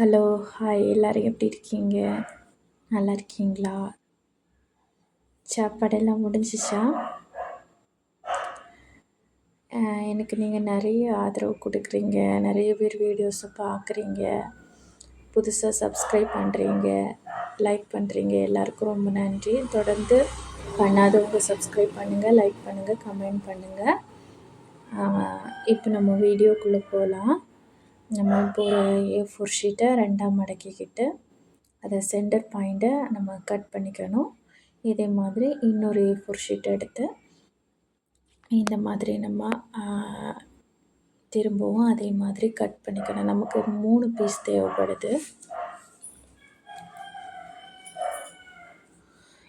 Hello, hi எல்லாரும் எப்படி இருக்கீங்க? நல்லா இருக்கீங்களா? சாப்பாடெல்லாம் முடிஞ்சிச்சா? எனக்கு நீங்கள் நிறைய ஆதரவு கொடுக்குறீங்க, நிறைய பேர் வீடியோஸை பார்க்குறீங்க, புதுசாக சப்ஸ்கிரைப் பண்ணுறீங்க, லைக் பண்ணுறீங்க. எல்லாருக்கும் ரொம்ப நன்றி. தொடர்ந்து பண்ணாதவங்க சப்ஸ்கிரைப் பண்ணுங்கள், லைக் பண்ணுங்கள், கமெண்ட் பண்ணுங்கள். இப்போ நம்ம வீடியோக்குள்ளே போகலாம். நம்ம இப்போ ஒரு A4 ஷீட்டை ரெண்டாக மடக்கிக்கிட்டு அதை சென்டர் பாயிண்ட்டை நம்ம கட் பண்ணிக்கணும். இதே மாதிரி இன்னொரு A4 ஷீட் எடுத்து இந்த மாதிரி நம்ம திரும்பவும் அதே மாதிரி கட் பண்ணிக்கணும். நமக்கு 3 பீஸ் தேவைப்படுது.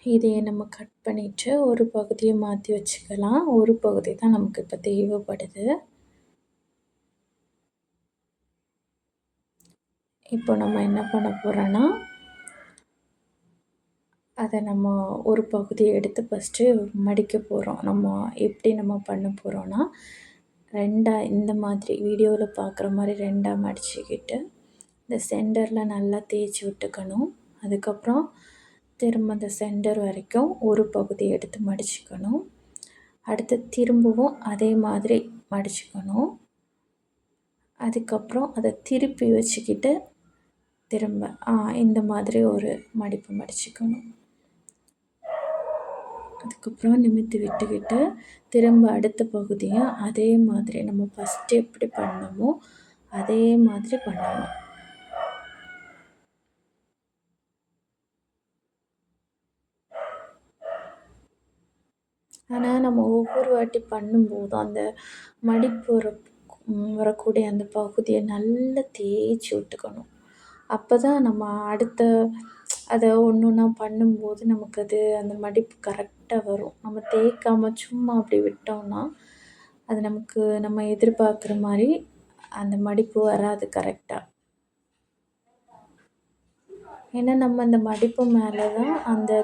இதையே நம்ம கட் பண்ணிவிட்டு ஒரு பகுதியை மாற்றி வச்சுக்கலாம். ஒரு பகுதி தான் நமக்கு இப்போ தேவைப்படுது. இப்போ நம்ம என்ன பண்ண போகிறோன்னா, அதை நம்ம ஒரு பகுதியை எடுத்து ஃபஸ்ட்டு மடிக்க போகிறோம். நம்ம எப்படி நம்ம பண்ண போகிறோன்னா, இந்த மாதிரி வீடியோவில் பார்க்குற மாதிரி ரெண்டாக மடிச்சுக்கிட்டு இந்த சென்டரில் நல்லா தேய்ச்சி விட்டுக்கணும். அதுக்கப்புறம் திரும்ப அந்த சென்டர் வரைக்கும் ஒரு பகுதி எடுத்து மடிச்சுக்கணும். அடுத்து திரும்பவும் அதே மாதிரி மடிச்சுக்கணும். அதுக்கப்புறம் அதை திருப்பி வச்சுக்கிட்டு திரும்ப இந்த மாதிரி ஒரு மடிப்பு மடிச்சுக்கணும். அதுக்கப்புறம் நிமித்தி விட்டுக்கிட்டு திரும்ப அடுத்த பகுதியும் அதே மாதிரி நம்ம ஃபஸ்ட்டு எப்படி பண்ணோமோ அதே மாதிரி பண்ணணும். ஆனால் நம்ம ஒவ்வொரு வாட்டி பண்ணும்போதும் அந்த மடிப்பு வரக்கூடிய அந்த பகுதியை நல்லா தேய்ச்சி விட்டுக்கணும். அப்போ தான் நம்ம அடுத்த அதை ஒன்று ஒன்றா பண்ணும்போது நமக்கு அது அந்த மடிப்பு கரெக்டாக வரும். நம்ம தேய்க்காமல் சும்மா அப்படி விட்டோம்னா அது நமக்கு நம்ம எதிர்பார்க்குற மாதிரி அந்த மடிப்பு வராது கரெக்டாக. ஏன்னா நம்ம அந்த மடிப்பு மேலே தான் அந்த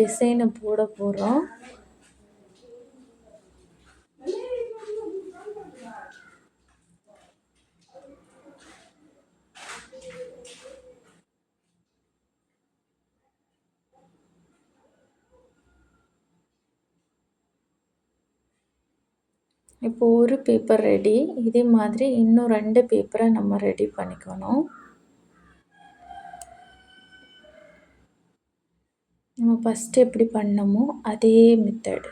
டிசைனை போட போகிறோம். இப்போ ஒரு பேப்பர் ரெடி. இதே மாதிரி இன்னும் 2 பேப்பரை நம்ம ரெடி பண்ணிக்கணும். நம்ம ஃபஸ்ட்டு எப்படி பண்ணோமோ அதே மெத்தட்.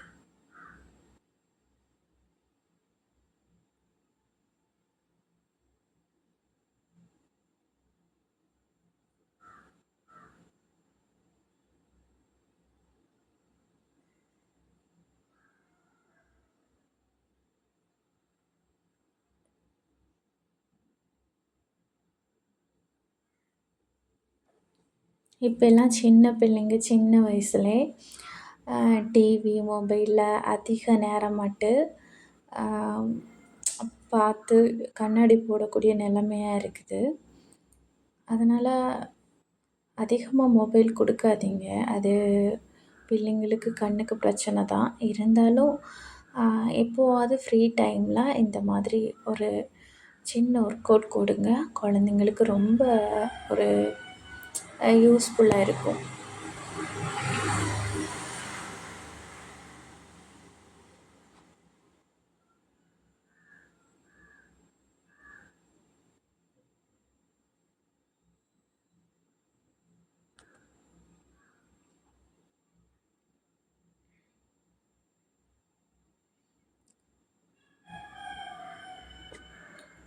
இப்போல்லாம் சின்ன பிள்ளைங்க சின்ன வயசுலே டிவி, மொபைலில் அதிக நேரமாட்டு பார்த்து கண்ணாடி போடக்கூடிய நிலைமையாக இருக்குது. அதனால் அதிகமாக மொபைல் கொடுக்காதீங்க. அது பிள்ளைங்களுக்கு கண்ணுக்கு பிரச்சனை தான். இருந்தாலும் எப்போவாவது ஃப்ரீ டைமில் இந்த மாதிரி ஒரு சின்ன ஒர்க் அவுட் கொடுங்க. குழந்தைங்களுக்கு ரொம்ப ஒரு யூஸ்ஃபுல்லாக இருக்கும்.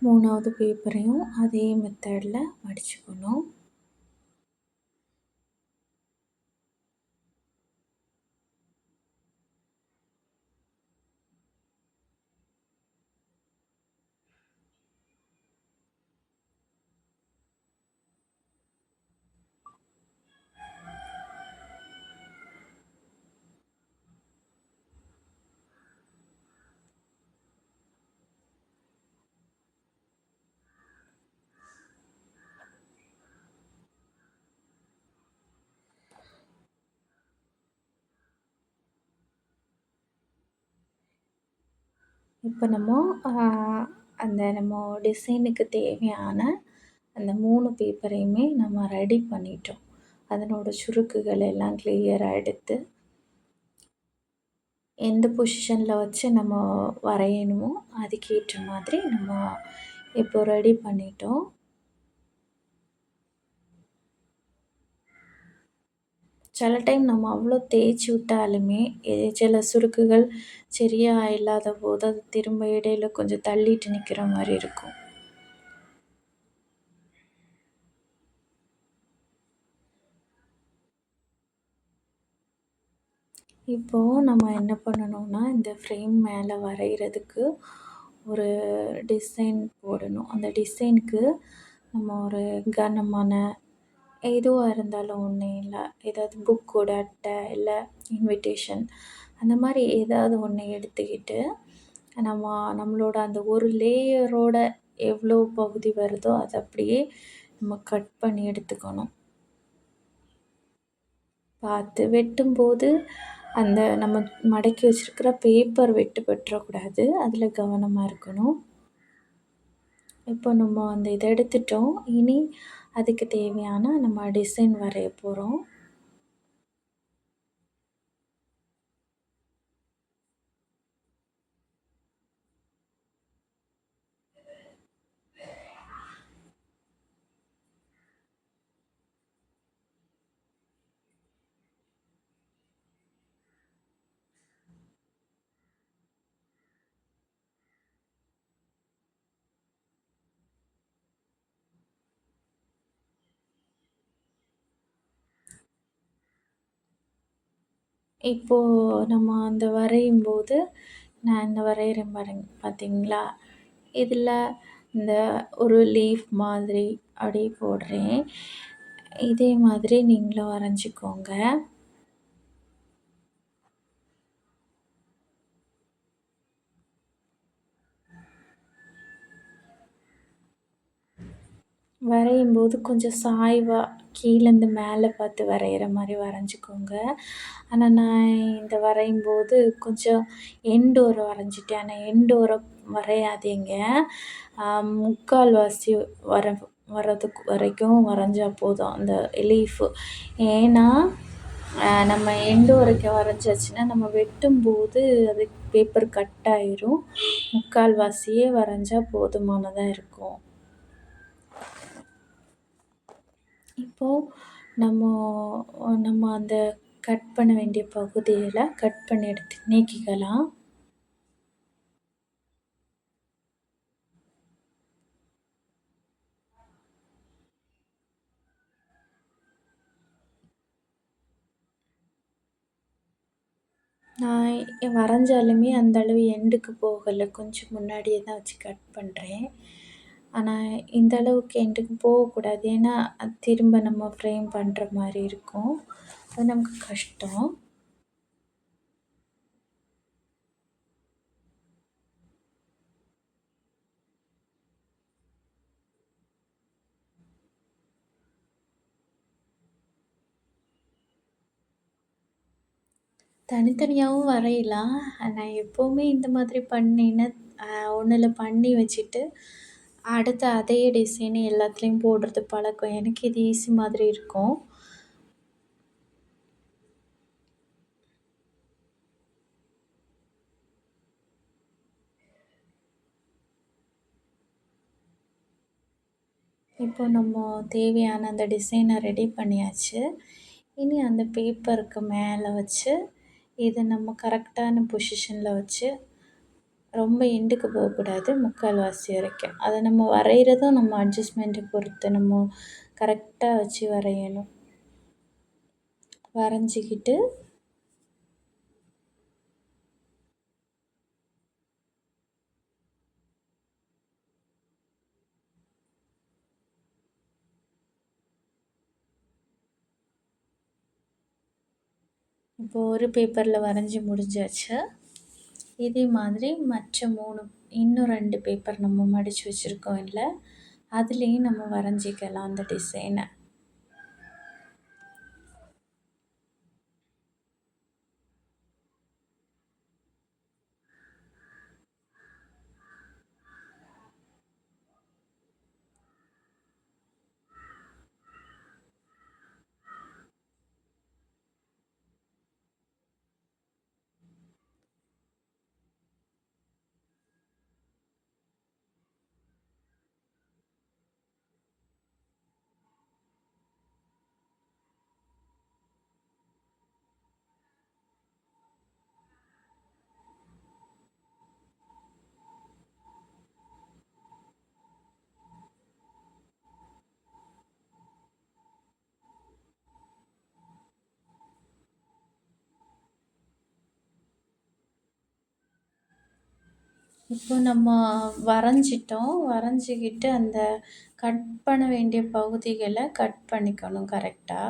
மூணாவது பேப்பரையும் அதே மெத்தடில் மடிச்சுக்கணும். இப்போ நம்ம அந்த நம்ம டிசைனுக்கு தேவையான அந்த 3 பேப்பரையுமே நம்ம ரெடி பண்ணிட்டோம். அதனோட சுருக்குகள் எல்லாம் கிளியராக எடுத்து எந்த பொசிஷனில் வச்சு நம்ம வரையணுமோ அதுக்கேற்ற மாதிரி நம்ம இப்போ ரெடி பண்ணிட்டோம். சில டைம் நம்ம அவ்வளோ தேய்ச்சி விட்டாலுமே சில சுருக்குகள் சரியா இல்லாத போது அது திரும்ப இடையில கொஞ்சம் தள்ளிட்டு நிற்கிற மாதிரி இருக்கும். இப்போது நம்ம என்ன பண்ணணும்னா, இந்த ஃப்ரேம் மேலே வரைகிறதுக்கு ஒரு டிசைன் போடணும். அந்த டிசைனுக்கு நம்ம ஒரு கனமான எதுவாக இருந்தாலும் ஒன்றும் இல்லை, ஏதாவது புக்கோட அட்டை இல்லை இன்விடேஷன் அந்த மாதிரி ஏதாவது ஒன்று எடுத்துக்கிட்டு நம்மளோட அந்த ஒரு லேயரோட எவ்வளோ பகுதி வருதோ அதை அப்படியே நம்ம கட் பண்ணி எடுத்துக்கணும். பார்த்து வெட்டும்போது அந்த நம்ம மடக்கி வச்சுருக்கிற பேப்பர் வெட்டுப்பட்டுறக்கூடாது, அதில் கவனமாக இருக்கணும். இப்போ நம்ம அந்த இதை எடுத்துட்டோம். இனி அதுக்கு தேவையான நம்ம டிசைன் வரைய போகிறோம். இப்போது நம்ம அந்த வரையும்போது நான் இந்த வரைகிறேன் பாருங்க, பார்த்தீங்களா? இதில் இந்த ஒரு லீஃப் மாதிரி அப்படியே போடுறேன். இதே மாதிரி நீங்களும் வரைஞ்சிக்கோங்க. வரையும்போது கொஞ்சம் சாய்வாக கீழேருந்து மேலே பார்த்து வரைகிற மாதிரி வரைஞ்சிக்கோங்க. ஆனால் நான் இந்த வரையும்போது கொஞ்சம் எண்டு ஓரம் வரைஞ்சிட்டேன். ஆனால் எண்டு ஓரம் வரையாதீங்க, முக்கால்வாசி வர்றதுக்கு வரைக்கும் வரைஞ்சா போதும் அந்த லீஃபு. ஏன்னா நம்ம எண்டு வரைக்கும் வரைஞ்சாச்சுன்னா நம்ம வெட்டும்போது அது பேப்பர் கட் ஆயிரும். முக்கால்வாசியே வரைஞ்சா போதுமானதாக இருக்கும். இப்போது நம்ம அந்த கட் பண்ண வேண்டிய பகுதியில் கட் பண்ணி எடுத்து நீக்கிக்கலாம். நான் வரைஞ்சாலுமே அந்தளவு எண்டுக்கு போகலை, கொஞ்சம் முன்னாடியே தான் வச்சு கட் பண்ணுறேன். ஆனால் இந்த அளவுக்கு எண்டுக்கு போகக்கூடாது, ஏன்னா அது திரும்ப நம்ம ஃப்ரேம் பண்ணுற மாதிரி இருக்கும், அது நமக்கு கஷ்டம். தனித்தனியாகவும் வரையலாம். நான் எப்போவுமே இந்த மாதிரி பண்ணேன்னா ஒன்றில் பண்ணி வச்சுட்டு அடுத்து அதே டிசைனு எல்லாத்துலேயும் போடுறது பழக்கம். எனக்கு இது ஈஸி மாதிரி இருக்கும். இப்போ நம்ம தேவையான அந்த டிசைனை ரெடி பண்ணியாச்சு. இனி அந்த பேப்பருக்கு மேலே வச்சு இதை நம்ம கரெக்டான பொசிஷனில் வச்சு, ரொம்ப எண்டுக்கு போகக்கூடாது, முக்கால்வாசி வரைக்கும். அதை நம்ம வரைகிறதும் நம்ம அட்ஜஸ்ட்மெண்ட்டை பொறுத்து நம்ம கரெக்டாக வச்சு வரையணும். வரைஞ்சிக்கிட்டு இப்போ ஒரு பேப்பரில் வரைஞ்சி முடிஞ்சாச்சு. இதே மாதிரி மற்ற 3 இன்னும் 2 பேப்பர் நம்ம மடித்து வச்சுருக்கோம் இல்லை, அதுலேயும் நம்ம வரைஞ்சிக்கலாம் அந்த டிசைனை. இப்போ நம்ம வரைஞ்சிட்டோம். வரைஞ்சிக்கிட்டு அந்த கட் பண்ண வேண்டிய பகுதிகள கட் பண்ணிக்கணும் கரெக்ட்டா?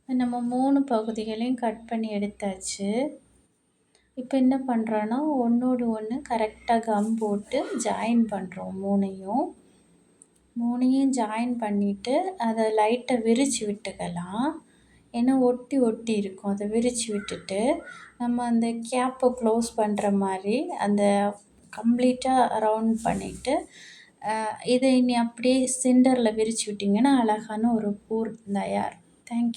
நம்ம 3 பகுதிகளையும் கட் பண்ணி எடுத்தாச்சு. இப்ப என்ன பண்றோன்னா, ஒண்ணோடு ஒண்ணு கரெக்ட்டா கம் போட்டு ஜாயின் பண்றோம் 3யும். 3யும் ஜாயின் பண்ணிட்டு, அத லைட்டா விரிச்சு விட்டுக்கலாம். ஏன்னா ஒட்டி ஒட்டி இருக்கும். அத விரிச்சு விட்டுட்டு, நம்ம அந்த கேப்ப க்ளோஸ் பண்ற மாரி அந்த கம்ப்ளீட்டா ரவுண்ட் பண்ணிட்டு, இத இனி அப்படியே சென்டர்ல விரிச்சு விட்டீங்கன்னா, அழகான ஒரு பூ தயார். Thank you.